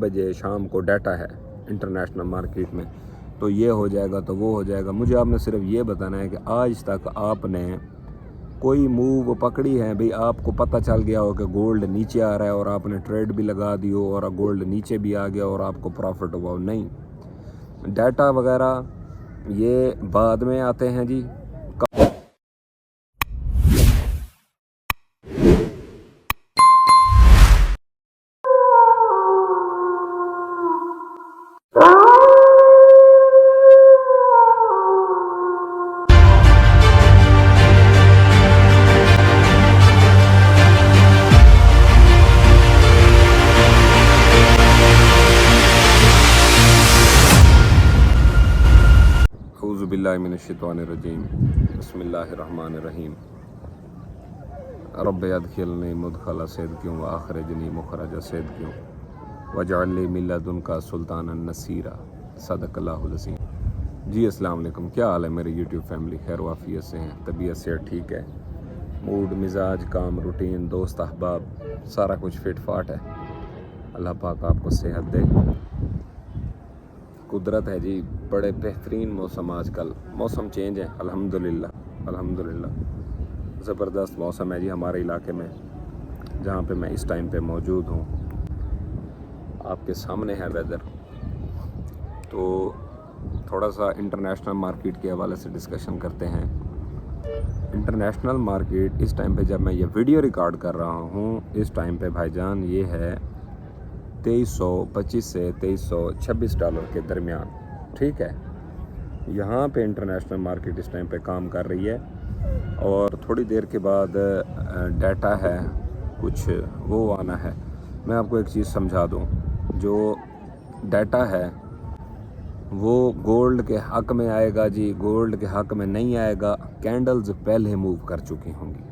بجے شام کو ڈیٹا ہے انٹرنیشنل مارکیٹ میں، تو یہ ہو جائے گا تو وہ ہو جائے گا۔ مجھے آپ نے صرف یہ بتانا ہے کہ آج تک آپ نے کوئی موو پکڑی ہے بھئی آپ کو پتہ چل گیا ہو کہ گولڈ نیچے آ رہا ہے اور آپ نے ٹریڈ بھی لگا دی ہو اور گولڈ نیچے بھی آ گیا اور آپ کو پروفٹ ہوا ہو؟ نہیں، ڈیٹا وغیرہ یہ بعد میں آتے ہیں جی۔ اعوذ باللہ من الشیطان الرجیم، بسم اللہ الرحمن الرحیم۔ رب ادخلنی مدخل صدق واخرجنی مخرج صدق واجعل لی من لدنک سلطانا نصیرا، صدق اللہ العظیم۔ جی السلام علیکم، کیا حال ہے میری یوٹیوب فیملی؟ خیر وافیت سے ہیں؟ طبیعت سے ٹھیک ہے؟ موڈ، مزاج، کام، روٹین، دوست احباب سارا کچھ فٹ فاٹ ہے؟ اللہ پاک آپ کو صحت دے۔ قدرت ہے جی، بڑے بہترین موسم، آج کل موسم چینج ہے، الحمدللہ زبردست موسم ہے جی ہمارے علاقے میں، جہاں پہ میں اس ٹائم پہ موجود ہوں۔ آپ کے سامنے ہے ویدر، تو تھوڑا سا انٹرنیشنل مارکیٹ کے حوالے سے ڈسکشن کرتے ہیں۔ انٹرنیشنل مارکیٹ اس ٹائم پہ جب میں یہ ویڈیو ریکارڈ کر رہا ہوں، اس ٹائم پہ بھائی جان یہ ہے 2325 سے 2326 ڈالر کے درمیان، ٹھیک ہے؟ یہاں پہ انٹرنیشنل مارکیٹ اس ٹائم پہ کام کر رہی ہے، اور تھوڑی دیر کے بعد ڈیٹا ہے کچھ وہ آنا ہے۔ میں آپ کو ایک چیز سمجھا دوں، جو ڈیٹا ہے وہ گولڈ کے حق میں آئے گا جی، گولڈ کے حق میں نہیں آئے گا، کینڈلز پہلے موو کر چکی ہوں گی۔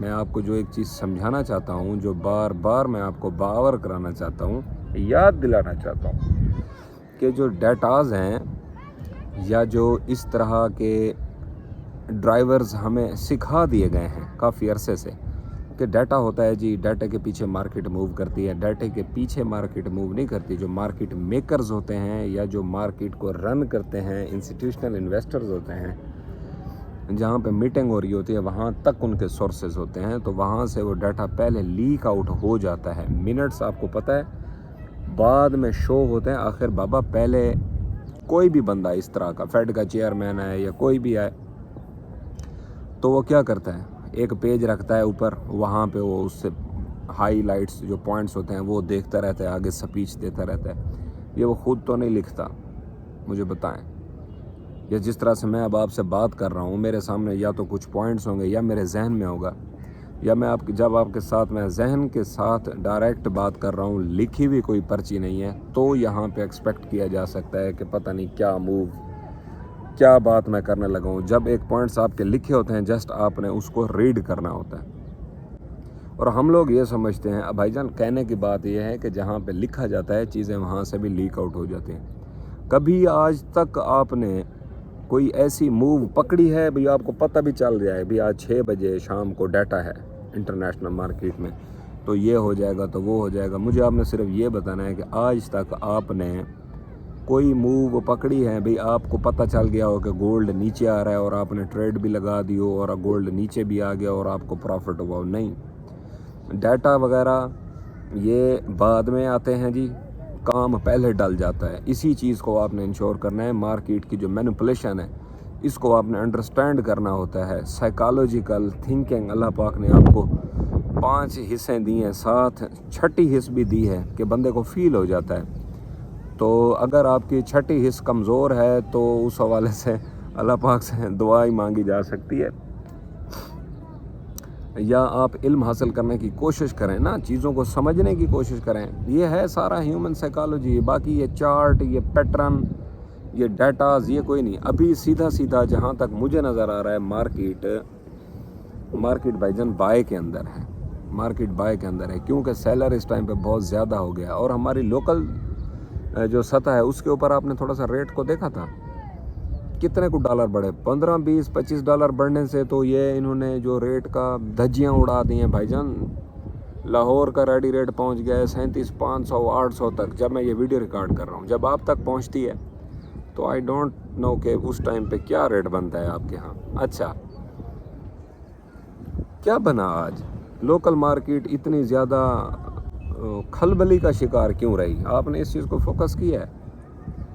میں آپ کو جو ایک چیز سمجھانا چاہتا ہوں، جو بار بار میں آپ کو باور کرانا چاہتا ہوں، یاد دلانا چاہتا ہوں کہ جو ڈیٹاز ہیں یا جو اس طرح کے ڈرائیورز ہمیں سکھا دیے گئے ہیں کافی عرصے سے کہ ڈیٹا ہوتا ہے جی، ڈیٹا کے پیچھے مارکیٹ موو کرتی ہے، ڈیٹا کے پیچھے مارکیٹ موو نہیں کرتی۔ جو مارکیٹ میکرز ہوتے ہیں یا جو مارکیٹ کو رن کرتے ہیں، انسٹیٹیوشنل انویسٹرز ہوتے ہیں، جہاں پہ میٹنگ ہو رہی ہوتی ہے وہاں تک ان کے سورسز ہوتے ہیں، تو وہاں سے وہ ڈیٹا پہلے لیک آؤٹ ہو جاتا ہے۔ منٹس آپ کو پتہ ہے بعد میں شو ہوتے ہیں۔ آخر بابا پہلے کوئی بھی بندہ اس طرح کا فیڈ کا چیئرمین ہے یا کوئی بھی ہے، تو وہ کیا کرتا ہے، ایک پیج رکھتا ہے اوپر، وہاں پہ وہ اس سے ہائی لائٹس جو پوائنٹس ہوتے ہیں وہ دیکھتا رہتا ہے، آگے سپیچ دیتا رہتا ہے۔ یہ وہ خود تو نہیں لکھتا، مجھے بتائیں، یا جس طرح سے میں اب آپ سے بات کر رہا ہوں، میرے سامنے یا تو کچھ پوائنٹس ہوں گے یا میرے ذہن میں ہوگا، یا میں جب آپ کے ساتھ میں ذہن کے ساتھ ڈائریکٹ بات کر رہا ہوں، لکھی ہوئی کوئی پرچی نہیں ہے، تو یہاں پہ ایکسپیکٹ کیا جا سکتا ہے کہ پتہ نہیں کیا موو، کیا بات میں کرنے لگا ہوں۔ جب ایک پوائنٹس آپ کے لکھے ہوتے ہیں، جسٹ آپ نے اس کو ریڈ کرنا ہوتا ہے، اور ہم لوگ یہ سمجھتے ہیں بھائی جان، کہنے کی بات یہ ہے کہ جہاں پہ لکھا جاتا ہے چیزیں وہاں سے بھی لیک آؤٹ ہو جاتی ہیں۔ کبھی آج تک آپ نے کوئی ایسی موو پکڑی ہے بھئی آپ کو پتہ بھی چل گیا ہے بھی آج 6 بجے شام کو ڈیٹا ہے انٹرنیشنل مارکیٹ میں، تو یہ ہو جائے گا تو وہ ہو جائے گا؟ مجھے آپ نے صرف یہ بتانا ہے کہ آج تک آپ نے کوئی موو پکڑی ہے بھئی آپ کو پتہ چل گیا ہو کہ گولڈ نیچے آ رہا ہے اور آپ نے ٹریڈ بھی لگا دی ہو اور گولڈ نیچے بھی آ گیا اور آپ کو پروفٹ ہوا ہو؟ نہیں، ڈیٹا وغیرہ یہ بعد میں آتے ہیں جی، کام پہلے ڈل جاتا ہے۔ اسی چیز کو آپ نے انشور کرنا ہے، مارکیٹ کی جو مینپولیشن ہے اس کو آپ نے انڈرسٹینڈ کرنا ہوتا ہے۔ سائیکالوجیکل تھنکنگ اللہ پاک نے آپ کو 5 حصے دی ہیں، ساتھ چھٹی حص بھی دی ہے کہ بندے کو فیل ہو جاتا ہے۔ تو اگر آپ کی چھٹی حص کمزور ہے تو اس حوالے سے اللہ پاک سے دعا ہی مانگی جا سکتی ہے، یا آپ علم حاصل کرنے کی کوشش کریں نا، چیزوں کو سمجھنے کی کوشش کریں۔ یہ ہے سارا ہیومن سائیکالوجی، باقی یہ چارٹ، یہ پیٹرن، یہ ڈیٹاز، یہ کوئی نہیں۔ ابھی سیدھا جہاں تک مجھے نظر آ رہا ہے، مارکیٹ بھائی جان بائے کے اندر ہے، مارکیٹ بائے کے اندر ہے، کیونکہ سیلر اس ٹائم پہ بہت زیادہ ہو گیا، اور ہماری لوکل جو سطح ہے اس کے اوپر آپ نے تھوڑا سا ریٹ کو دیکھا تھا، کتنے کو ڈالر بڑھے، 15 20 25 ڈالر بڑھنے سے تو یہ انہوں نے جو ریٹ کا دھجیاں اڑا دی ہیں بھائی جان۔ لاہور کا ریڈی ریٹ پہنچ گیا ہے 37,500 800 تک جب میں یہ ویڈیو ریکارڈ کر رہا ہوں. جب آپ تک پہنچتی ہے تو آئی ڈونٹ نو کہ اس ٹائم پہ کیا ریٹ بنتا ہے آپ کے ہاں. اچھا کیا بنا آج لوکل مارکیٹ اتنی زیادہ کھلبلی کا شکار کیوں رہی؟ آپ نے اس چیز کو فوکس کیا ہے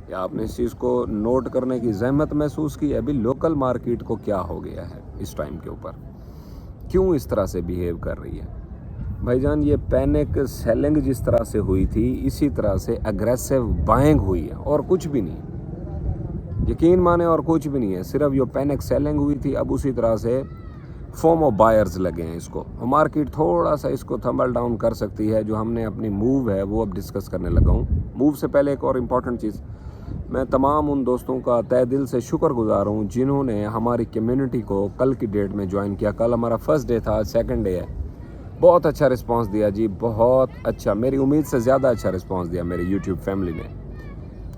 یا آپ نے اس چیز کو نوٹ کرنے کی زحمت محسوس کی ہے؟ ابھی لوکل مارکیٹ کو کیا ہو گیا ہے اس ٹائم کے اوپر، کیوں اس طرح سے بیہیو کر رہی ہے؟ بھائی جان یہ پینک سیلنگ جس طرح سے ہوئی تھی اسی طرح سے اگریسو بائنگ ہوئی ہے اور کچھ بھی نہیں، یقین مانے اور کچھ بھی نہیں ہے. صرف یہ پینک سیلنگ ہوئی تھی، اب اسی طرح سے فومو بائرز لگے ہیں. اس کو مارکیٹ تھوڑا سا اس کو تھمبل ڈاؤن کر سکتی ہے. جو ہم نے اپنی موو ہے وہ اب ڈسکس کرنے لگا ہوں. موو سے پہلے ایک اور امپورٹنٹ چیز، میں تمام ان دوستوں کا تہ دل سے شکر گزار ہوں جنہوں نے ہماری کمیونٹی کو کل کی ڈیٹ میں جوائن کیا. کل ہمارا فرسٹ ڈے تھا، سیکنڈ ڈے ہے. بہت اچھا رسپانس دیا جی، بہت اچھا، میری امید سے زیادہ اچھا رسپانس دیا میرے یوٹیوب فیملی نے.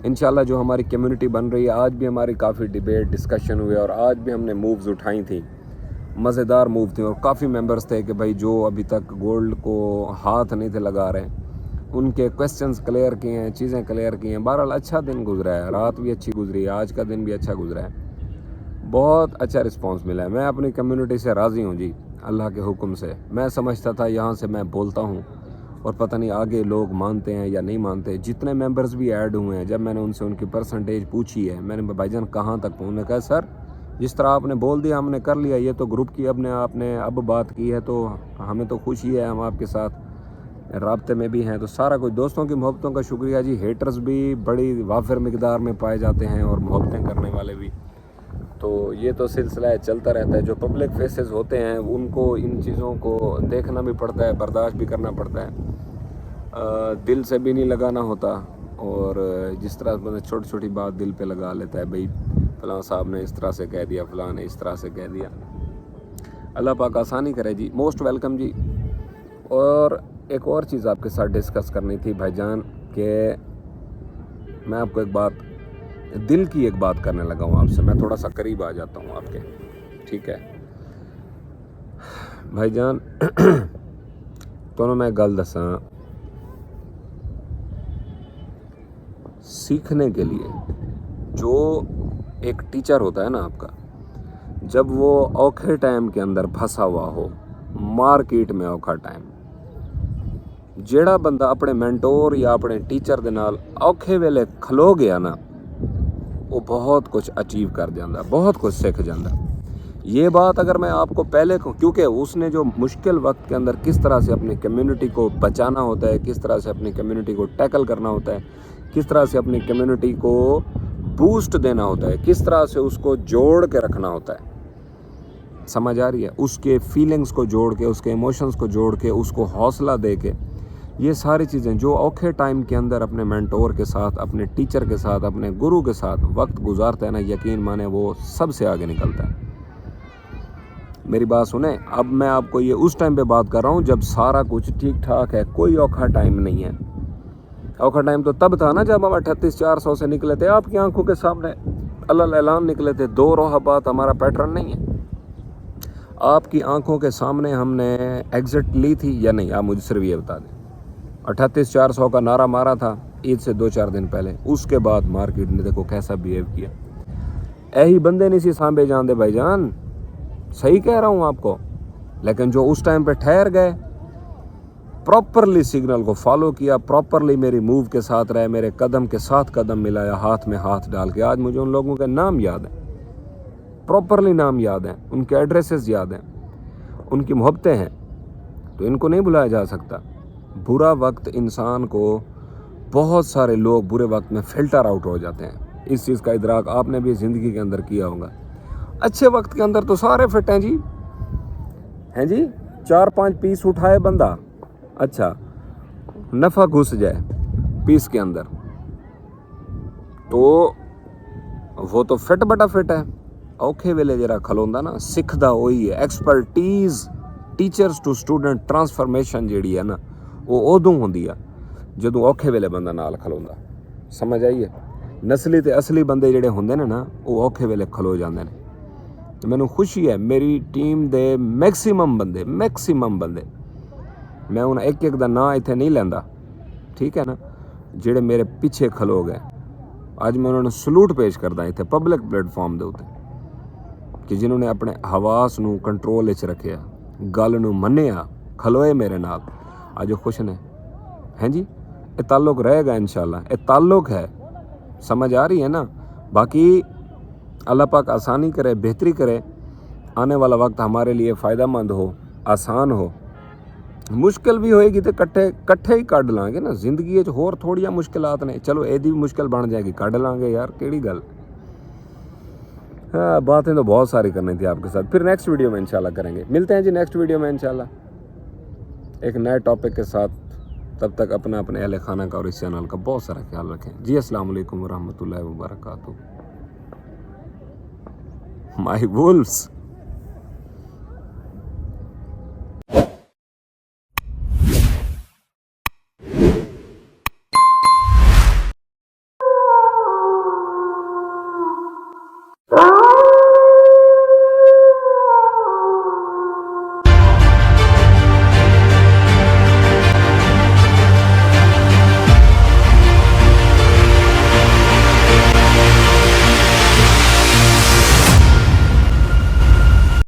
انشاءاللہ جو ہماری کمیونٹی بن رہی ہے، آج بھی ہماری کافی ڈیبیٹ ڈسکشن ہوئے اور آج بھی ہم نے مووز اٹھائی تھیں، مزیدار موو تھیں. اور کافی ممبرز تھے کہ بھائی جو ابھی تک گولڈ کو ہاتھ نہیں تھے لگا رہے، ان کے کویسچنز کلیئر کیے ہیں، چیزیں کلیئر کی ہیں. بہرحال اچھا دن گزرا ہے، رات بھی اچھی گزری ہے، آج کا دن بھی اچھا گزرا ہے. بہت اچھا رسپانس ملا ہے. میں اپنی کمیونٹی سے راضی ہوں جی، اللہ کے حکم سے. میں سمجھتا تھا یہاں سے میں بولتا ہوں اور پتہ نہیں آگے لوگ مانتے ہیں یا نہیں مانتے. جتنے ممبرز بھی ایڈ ہوئے ہیں، جب میں نے ان سے ان کی پرسنٹیج پوچھی ہے، میں نے بھائی جان کہاں تک پہنچے؟ انہوں نے کہا سر جس طرح آپ نے بول دیا ہم نے کر لیا. یہ تو گروپ کی آپ نے اب بات کی ہے تو ہمیں تو خوشی ہے، ہم آپ کے ساتھ رابطے میں بھی ہیں. تو سارا کچھ دوستوں کی محبتوں کا شکریہ جی. ہیٹرز بھی بڑی وافر مقدار میں پائے جاتے ہیں اور محبتیں کرنے والے بھی. تو یہ تو سلسلہ چلتا رہتا ہے. جو پبلک فیسز ہوتے ہیں ان کو ان چیزوں کو دیکھنا بھی پڑتا ہے، برداشت بھی کرنا پڑتا ہے، دل سے بھی نہیں لگانا ہوتا. اور جس طرح بندہ چھوٹی چھوٹی بات دل پہ لگا لیتا ہے، بھئی فلاں صاحب نے اس طرح سے کہہ دیا، فلاں نے اس طرح سے کہہ دیا. اللہ پاک آسانی کرے جی. موسٹ ویلکم جی. اور ایک اور چیز آپ کے ساتھ ڈسکس کرنی تھی بھائی جان، کہ میں آپ کو ایک بات، دل کی ایک بات کرنے لگا ہوں آپ سے. میں تھوڑا سا قریب آ جاتا ہوں آپ کے، ٹھیک ہے بھائی جان؟ تو میں گل دساں، سیکھنے کے لیے جو ایک ٹیچر ہوتا ہے نا آپ کا، جب وہ اوکھے ٹائم کے اندر پھنسا ہوا ہو، مارکیٹ میں اوکھا ٹائم، جیڑا بندہ اپنے مینٹور یا اپنے ٹیچر دے نال اوکھے ویلے کھلو گیا نا، وہ بہت کچھ اچیو کر جاندہ، بہت کچھ سیکھ جاندہ. یہ بات اگر میں آپ کو پہلے کہوں، کیونکہ اس نے جو مشکل وقت کے اندر کس طرح سے اپنی کمیونٹی کو بچانا ہوتا ہے، کس طرح سے اپنی کمیونٹی کو ٹیکل کرنا ہوتا ہے، کس طرح سے اپنی کمیونٹی کو بوسٹ دینا ہوتا ہے، کس طرح سے اس کو جوڑ کے رکھنا ہوتا ہے، سمجھ آ رہی ہے؟ اس کے فیلنگز کو جوڑ کے، اس کے ایموشنز کو جوڑ کے، اس کو حوصلہ دے کے، یہ ساری چیزیں جو اوکھے ٹائم کے اندر اپنے مینٹور کے ساتھ، اپنے ٹیچر کے ساتھ، اپنے گرو کے ساتھ وقت گزارتا ہے نا، یقین مانے وہ سب سے آگے نکلتا ہے. میری بات سنیں، اب میں آپ کو یہ اس ٹائم پہ بات کر رہا ہوں جب سارا کچھ ٹھیک ٹھاک ہے، کوئی اوکھا ٹائم نہیں ہے. اوکھا ٹائم تو تب تھا نا جب ہم 38,400 سے نکلے تھے، آپ کی آنکھوں کے سامنے اللہ اعلان نکلے تھے. 2 روح بات ہمارا پیٹرن نہیں ہے. آپ کی آنکھوں کے سامنے ہم نے ایگزٹ لی تھی یا نہیں؟ آپ مجھے صرف یہ بتا دیں. 38,400 کا نعرہ مارا تھا عید سے 2-4 دن پہلے، اس کے بعد مارکیٹ نے دیکھو کیسا بیہیو کیا. ہی بندے نہیں سی سانبے جان دے بھائی جان، صحیح کہہ رہا ہوں آپ کو. لیکن جو اس ٹائم پہ ٹھہر گئے، پراپرلی سگنل کو فالو کیا، پراپرلی میری موو کے ساتھ رہے، میرے قدم کے ساتھ قدم ملایا، ہاتھ میں ہاتھ ڈال کے. آج مجھے ان لوگوں کے نام یاد ہیں، پراپرلی نام یاد ہیں، ان کے ایڈریسز یاد ہیں، ان کی محبتیں ہیں، تو ان کو نہیں بلایا جا سکتا. برا وقت انسان کو، بہت سارے لوگ برے وقت میں فلٹر آؤٹ ہو جاتے ہیں. اس چیز کا ادراک آپ نے بھی زندگی کے اندر کیا ہوگا. اچھے وقت کے اندر تو سارے فٹ ہیں جی، ہیں جی. 4-5 پیس اٹھائے بندہ، اچھا نفع گھس جائے پیس کے اندر تو وہ تو فٹ بٹا فٹ ہے. اوکھے ویلے جرا کھلوندا نا، سکھدا ہوئی ہے. Expertise teachers to student transformation جیڑی ہے نا، وہ ادوں ہوندی ہے جدوں اوکھے ویلے بندہ نال کھلوندا. سمجھ آئیے؟ نسلی تے اصلی بندے جڑے ہوندے نے نا، وہ اوکھے ویلے کھلو جاندے نے. تو مینوں خوشی ہے میری ٹیم دے میکسیمم بندے میں ہوں ایک ایک دا نا اتنے نہیں لینا، ٹھیک ہے نا، جڑے میرے پیچھے کھلو گئے اج میں انہوں نے سلوٹ پیش کردا اتنے پبلک پلیٹفارم دے اوتے کہ جنہوں نے اپنے حواس نو کنٹرول وچ رکھیا، گل نو منیا، کھلوئے میرے نال، اج خوش نے ہیں جی۔ یہ تعلق رہے گا انشاءاللہ، یہ تعلق ہے، سمجھ آ رہی ہے نا۔ باقی اللہ پاک آسانی کرے، بہتری کرے، آنے والا وقت ہمارے لیے فائدہ مند ہو، آسان ہو۔ مشکل بھی ہوئے گی تو کٹھے ہی کڈ لیں گے نا، زندگی ہور تھوڑیاں مشکلات نے، چلو یہ بھی مشکل بن جائے گی، کڈ لیں گے یار، کیڑی گل۔ باتیں تو بہت ساری کرنی تھی آپ کے ساتھ، پھر نیکسٹ ویڈیو میں انشاءاللہ کریں گے، ملتے ہیں جی نیکسٹ ویڈیو میں انشاءاللہ ایک نئے ٹاپک کے ساتھ۔ تب تک اپنے اہل خانہ کا اور اس چینل کا بہت سارا خیال رکھیں جی۔ السلام علیکم ورحمۃ اللہ وبرکاتہ۔ مائی وولفز